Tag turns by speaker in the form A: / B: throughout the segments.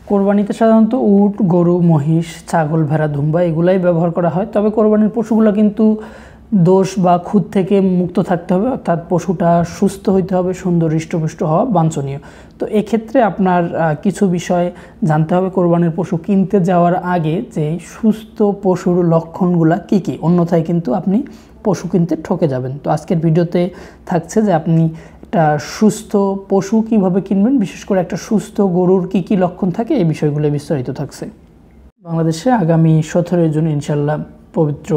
A: কোরবানিতে সাধারণত উট, গরু, মহিষ, ছাগল, ভেড়া, দুম্বা এগুলাই ব্যবহার করা হয়। তবে কোরবানির পশুগুলো কিন্তু দোষ বা খুঁত থেকে মুক্ত থাকতে হবে, অর্থাৎ পশুটা সুস্থ হইতে হবে, সুন্দর হৃষ্টপুষ্ট হওয়া বাঞ্ছনীয়। তো এক্ষেত্রে আপনার কিছু বিষয় জানতে হবে কোরবানির পশু কিনতে যাওয়ার আগে, যে সুস্থ পশুর লক্ষণগুলা কী কী, অন্যথায় কিন্তু আপনি পশু কিনতে ঠকে যাবেন। তো আজকের ভিডিওতে থাকছে যে আপনি একটা সুস্থ পশু কিভাবে কিনবেন, বিশেষ করে একটা সুস্থ গরুর কি কি লক্ষণ থাকে, এই বিষয়গুলো বিস্তারিত থাকছে। বাংলাদেশে আগামী 17 জুন ইনশাল্লাহ পবিত্র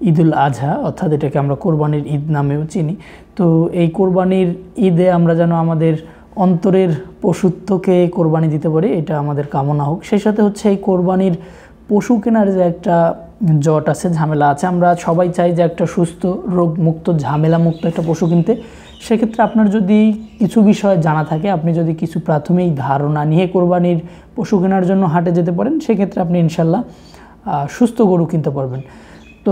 A: ঈদুল আজহা, অর্থাৎ এটাকে আমরা কোরবানির ঈদ নামেও চিনি। তো এই কোরবানির ঈদে আমরা যেন আমাদের অন্তরের পশুত্বকে কোরবানি দিতে পারি, এটা আমাদের কামনা হোক। সেই সাথে হচ্ছে এই কোরবানির পশু কেনার যে একটা জট আছে, ঝামেলা আছে, আমরা সবাই চাই যে একটা সুস্থ, রোগমুক্ত, ঝামেলামুক্ত একটা পশু কিনতে। সেক্ষেত্রে আপনার যদি কিছু বিষয় জানা থাকে, আপনি যদি কিছু প্রাথমিক ধারণা নিয়ে কোরবানির পশু কেনার জন্য হাটে যেতে পারেন, সেক্ষেত্রে আপনি ইনশাল্লাহ সুস্থ গরু কিনতে পারবেন। তো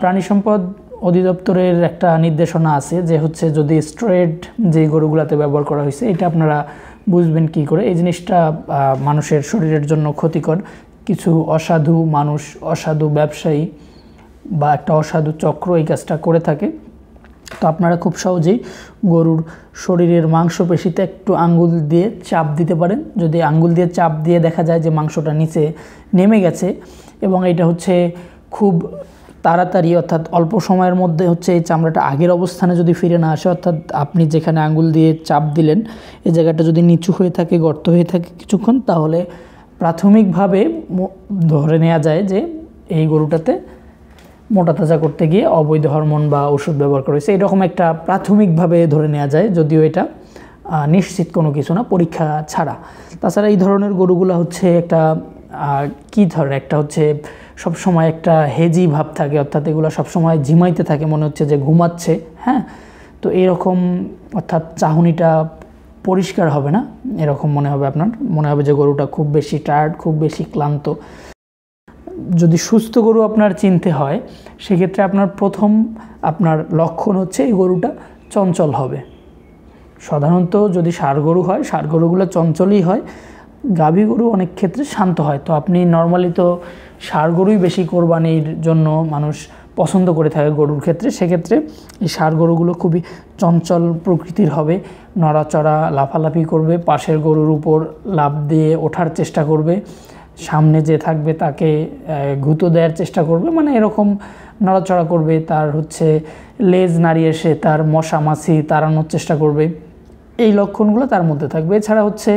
A: প্রাণী সম্পদ অধিদপ্তরের একটা নির্দেশনা আছে যে হচ্ছে যদি স্ট্রেট যে গরুগুলোতে ব্যবহার করা হয়েছে, এটা আপনারা বুঝবেন কি করে। এই জিনিসটা মানুষের শরীরের জন্য ক্ষতিকর। কিছু অসাধু মানুষ, অসাধু ব্যবসায়ী বা একটা অসাধু চক্র এই কাজটা করে থাকে। তো আপনারা খুব সহজেই গরুর শরীরের মাংসপেশিতে একটু আঙ্গুল দিয়ে চাপ দিতে পারেন। যদি আঙ্গুল দিয়ে চাপ দিয়ে দেখা যায় যে মাংসটা নিচে নেমে গেছে এবং এটা হচ্ছে খুব তাড়াতাড়ি, অর্থাৎ অল্প সময়ের মধ্যে হচ্ছে এই চামড়াটা আগের অবস্থানে যদি ফিরে না আসে, অর্থাৎ আপনি যেখানে আঙ্গুল দিয়ে চাপ দিলেন এই জায়গাটা যদি নিচু হয়ে থাকে, গর্ত হয়ে থাকে কিছুক্ষণ, তাহলে প্রাথমিকভাবে ধরে নেওয়া যায় যে এই গরুটাতে মোটা তাজা করতে গিয়ে অবৈধ হরমোন বা ওষুধ ব্যবহার করা হয়েছে, এরকম একটা প্রাথমিকভাবে ধরে নেওয়া যায়, যদিও এটা নিশ্চিত কোনো কিছু না পরীক্ষা ছাড়া। তাছাড়া এই ধরনের গরুগুলো হচ্ছে একটা কী ধরনের, একটা হচ্ছে সবসময় একটা হেজি ভাব থাকে, অর্থাৎ এগুলো সবসময় ঝিমাইতে থাকে, মনে হচ্ছে যে ঘুমাচ্ছে। হ্যাঁ, তো এরকম, অর্থাৎ চাহনিটা পরিষ্কার হবে না, এরকম মনে হবে আপনার, মনে হবে যে গরুটা খুব বেশি টায়ার্ড, খুব বেশি ক্লান্ত। যদি সুস্থ গরু আপনার চিনতে হয়, সেক্ষেত্রে আপনার প্রথম আপনার লক্ষণ হচ্ছে এই গরুটা চঞ্চল হবে। সাধারণত যদি ষাঁড় গরু হয়, ষাঁড় গরুগুলো চঞ্চলই হয়, গাভী গরু অনেক ক্ষেত্রে শান্ত হয়। তো আপনি নর্মালি তো ষাঁড় গরুই বেশি কোরবানির জন্য মানুষ পছন্দ করে থাকে গরুর ক্ষেত্রে। সেক্ষেত্রে এই ষাঁড় গরুগুলো খুবই চঞ্চল প্রকৃতির হবে, নড়াচড়া, লাফালাফি করবে, পাশের গরুর উপর লাফ দিয়ে ওঠার চেষ্টা করবে, সামনে যে থাকবে তাকে গুঁতো দেওয়ার চেষ্টা করবে, মানে এরকম নড়াচড়া করবে। তার হচ্ছে লেজ নাড়িয়ে সে তার মশা মাছি তাড়ানোর চেষ্টা করবে, এই লক্ষণগুলো তার মধ্যে থাকবে। এছাড়া হচ্ছে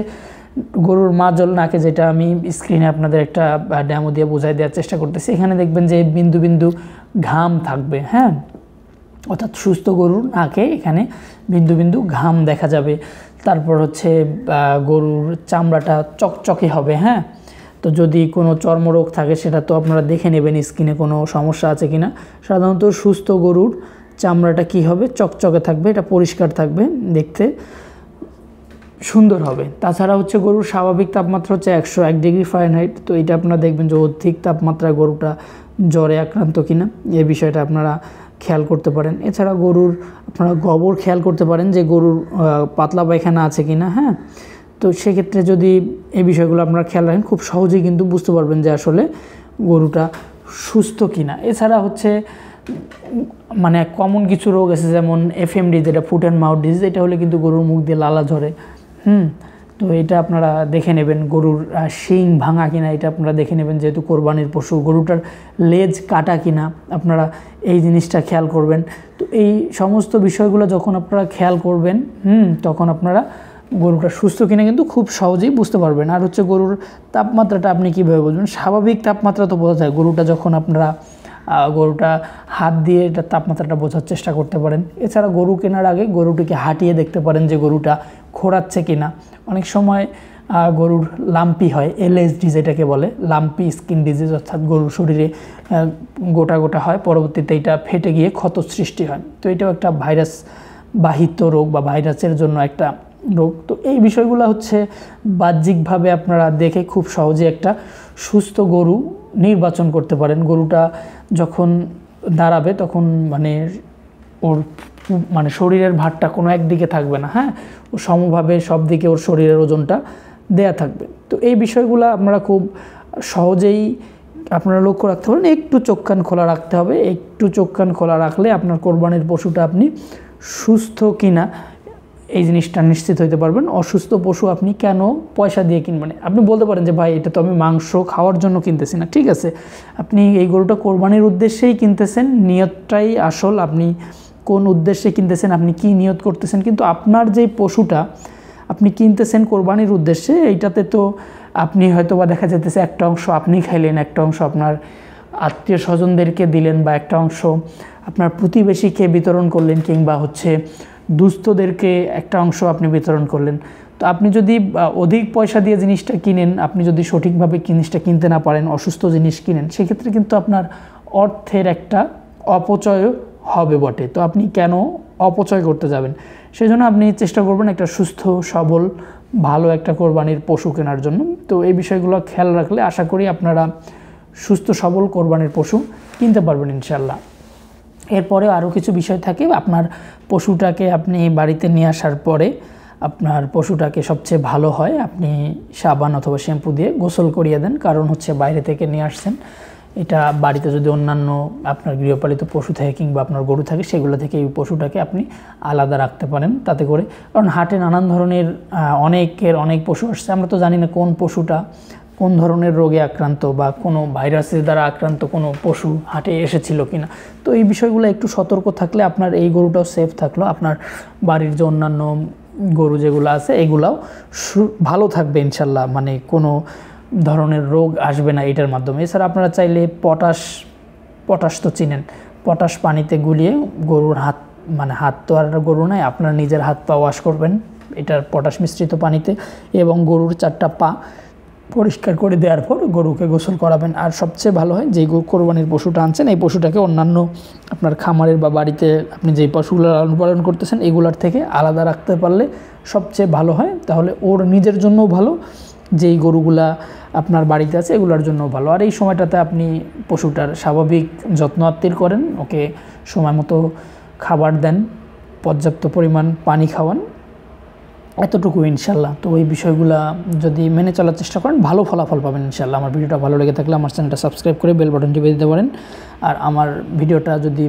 A: গরুর মাজল নাকে, যেটা আমি স্ক্রিনে আপনাদের একটা ডেমো দিয়ে বোঝাই দেওয়ার চেষ্টা করতেছি, এখানে দেখবেন যে বিন্দু বিন্দু ঘাম থাকবে। হ্যাঁ, অর্থাৎ সুস্থ গরুর নাকে এখানে বিন্দু বিন্দু ঘাম দেখা যাবে। তারপর হচ্ছে গরুর চামড়াটা চকচকে হবে। হ্যাঁ, তো যদি কোনো চর্মরোগ থাকে সেটা তো আপনারা দেখে নেবেন স্কিনে কোনো সমস্যা আছে কি না। সাধারণত সুস্থ গরুর চামড়াটা কি হবে, চকচকে থাকবে, এটা পরিষ্কার থাকবে, দেখতে সুন্দর হবে। তাছাড়া হচ্ছে গরুর স্বাভাবিক তাপমাত্রা হচ্ছে 101 ডিগ্রি ফারেনহাইট। তো এটা আপনারা দেখবেন যে অধিক তাপমাত্রায় গরুটা জ্বরে আক্রান্ত কিনা, এই বিষয়টা আপনারা খেয়াল করতে পারেন। এছাড়া গরুর আপনারা গোবর খেয়াল করতে পারেন যে গরুর পাতলা পায়খানা আছে কিনা। হ্যাঁ, তো সেক্ষেত্রে যদি এই বিষয়গুলো আপনারা খেয়াল রাখেন, খুব সহজেই কিন্তু বুঝতে পারবেন যে আসলে গরুটা সুস্থ কিনা। এছাড়া হচ্ছে মানে কমন কিছু রোগ আছে, যেমন এফএমডি, যেটা ফুট অ্যান্ড মাউথ ডিজিজ, এটা হলে কিন্তু গরুর মুখ দিয়ে লালা ঝরে। তো এটা আপনারা দেখে নেবেন। গরুর শিং ভাঙা কিনা, এটা আপনারা দেখে নেবেন, যেহেতু কোরবানির পশু। গরুটার লেজ কাটা কিনা, আপনারা এই জিনিসটা খেয়াল করবেন। তো এই সমস্ত বিষয়গুলো যখন আপনারা খেয়াল করবেন, তখন আপনারা গরুটা সুস্থ কিনা কিন্তু খুব সহজেই বুঝতে পারবেন। আর হচ্ছে গরুর তাপমাত্রাটা আপনি কীভাবে বুঝবেন, স্বাভাবিক তাপমাত্রা তো বোঝা যায়। গরুটা যখন আপনারা গরুটা হাত দিয়ে এটা তাপমাত্রাটা বোঝার চেষ্টা করতে পারেন। এছাড়া গরু কেনার আগে গরুটিকে হাঁটিয়ে দেখতে পারেন যে গরুটা খোঁড়াচ্ছে কিনা। অনেক সময় গরুর লাম্পি হয়, এলএসডি যেটাকে বলে, লাম্পি স্কিন ডিজিজ, অর্থাৎ গরুর শরীরে গোটা গোটা হয়, পরবর্তীতে এটা ফেটে গিয়ে ক্ষত সৃষ্টি হয়। তো এটাও একটা ভাইরাস বাহিত রোগ বা ভাইরাসের জন্য একটা রোগ। তো এই বিষয়গুলো হচ্ছে বাহ্যিকভাবে আপনারা দেখে খুব সহজে একটা সুস্থ গরু নির্বাচন করতে পারেন। গরুটা যখন দাঁড়াবে তখন ওর শরীরের ভারটা কোনো একদিকে থাকবে না। হ্যাঁ, ও সমভাবে সব দিকে ওর শরীরের ওজনটা দেয়া থাকবে। তো এই বিষয়গুলো আপনারা খুব সহজেই আপনারা লক্ষ্য রাখতে পারেন। একটু চোখ কান খোলা রাখতে হবে, একটু চোখ কান খোলা রাখলে আপনার কোরবানির পশুটা আপনি সুস্থ কিনা এই জিনিসটা নিশ্চিত হইতে পারবেন। অসুস্থ পশু আপনি কেন পয়সা দিয়ে কিনবেন? আপনি বলতে পারেন যে ভাই এটা তো আমি মাংস খাওয়ার জন্য কিনতেছি না। ঠিক আছে, আপনি এই গরুটা কোরবানির উদ্দেশ্যেই কিনতেছেন, নিয়তটাই আসল। আপনি কোন উদ্দেশ্যে কিনতেছেন, আপনি কি নিয়ত করতেছেন, কিন্তু আপনার যে পশুটা আপনি কিনতেছেন কোরবানির উদ্দেশ্যে, এইটাতে তো আপনি হয়তো বা দেখা যেতেছে একটা অংশ আপনি খাইলেন, একটা অংশ আপনার আত্মীয় স্বজনদেরকে দিলেন, বা একটা অংশ আপনার প্রতিবেশীকে বিতরণ করলেন, কিংবা হচ্ছে দুস্থদেরকে একটা অংশ আপনি বিতরণ করলেন। তো আপনি যদি অধিক পয়সা দিয়ে জিনিসটা কিনেন, আপনি যদি সঠিকভাবে জিনিসটা কিনতে না পারেন, অসুস্থ জিনিস কিনেন, সেক্ষেত্রে কিন্তু আপনার অর্থের একটা অপচয় হবে বটে। তো আপনি কেন অপচয় করতে যাবেন? সেজন্য আপনি চেষ্টা করবেন একটা সুস্থ সবল ভালো একটা কোরবানির পশু কেনার জন্য। তো এই বিষয়গুলো খেয়াল রাখলে আশা করি আপনারা সুস্থ সবল কোরবানির পশু কিনতে পারবেন ইনশাল্লাহ। এরপরে আরও কিছু বিষয় থাকে। আপনার পশুটাকে আপনি বাড়িতে নিয়ে আসার পরে আপনার পশুটাকে সবচেয়ে ভালো হয় আপনি সাবান অথবা শ্যাম্পু দিয়ে গোসল করিয়ে দেন। কারণ হচ্ছে বাইরে থেকে নিয়ে আসছেন, এটা বাড়িতে যদি অন্যান্য আপনার গৃহপালিত পশু থাকে কিংবা আপনার গরু থাকে, সেগুলো থেকে এই পশুটাকে আপনি আলাদা রাখতে পারেন তাতে করে। কারণ হাটে নানান ধরনের অনেক পশু আসছে, আমরা তো জানি না কোন পশুটা কোন ধরনের রোগে আক্রান্ত বা কোনো ভাইরাসের দ্বারা আক্রান্ত কোনো পশু হাটে এসেছিল কিনা। তো এই বিষয়গুলো একটু সতর্ক থাকলে আপনার এই গরুটাও সেফ থাকলো, আপনার বাড়ির যে অন্যান্য গরু যেগুলো আছে এগুলাও ভালো থাকবে ইনশাল্লাহ, মানে কোনো ধরনের রোগ আসবে না এটার মাধ্যমে। এছাড়া আপনারা চাইলে পটাশ তো চিনেন, পটাশ পানিতে গুলিয়ে গরুর হাত তো আর গরু নাই, আপনার নিজের হাত পা ওয়াশ করবেন এটার পটাশ মিশ্রিত পানিতে, এবং গরুর 4টা পা পরিষ্কার করে দেওয়ার পর গরুকে গোসল করাবেন। আর সবচেয়ে ভালো হয় যেই কোরবানির পশুটা আনছেন এই পশুটাকে অন্যান্য আপনার খামারের বা বাড়িতে আপনি যেই পশুগুলো লালন পালন করতেছেন এগুলোর থেকে আলাদা রাখতে পারলে সবচেয়ে ভালো হয়। তাহলে ওর নিজের জন্যও ভালো, যেই গরুগুলা আপনার বাড়িতে আছে এগুলোর জন্য ভালো। আর এই সময়টাতে আপনি পশুটার স্বাভাবিক যত্ন আত্তির করেন, ওকে সময় মতো খাবার দেন, পর্যাপ্ত পরিমাণ পানি খাওয়ান, এতটুকু ইনশাল্লাহ। তো এই বিষয়গুলো যদি মেনে চলার চেষ্টা করেন ভালো ফলাফল পাবেন ইনশাল্লাহ। আমার ভিডিওটা ভালো লেগে থাকলে আমার চ্যানেলটা সাবস্ক্রাইব করে বেল বাটনটি বেজে দিতে পারেন। আর আমার ভিডিওটা যদি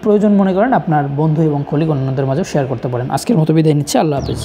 A: প্রয়োজন মনে করেন আপনার বন্ধু এবং কলিগ অন্যদের মাঝেও শেয়ার করতে পারেন। আজকের মতো বিদায় নিচ্ছি, আল্লাহ হাফেজ।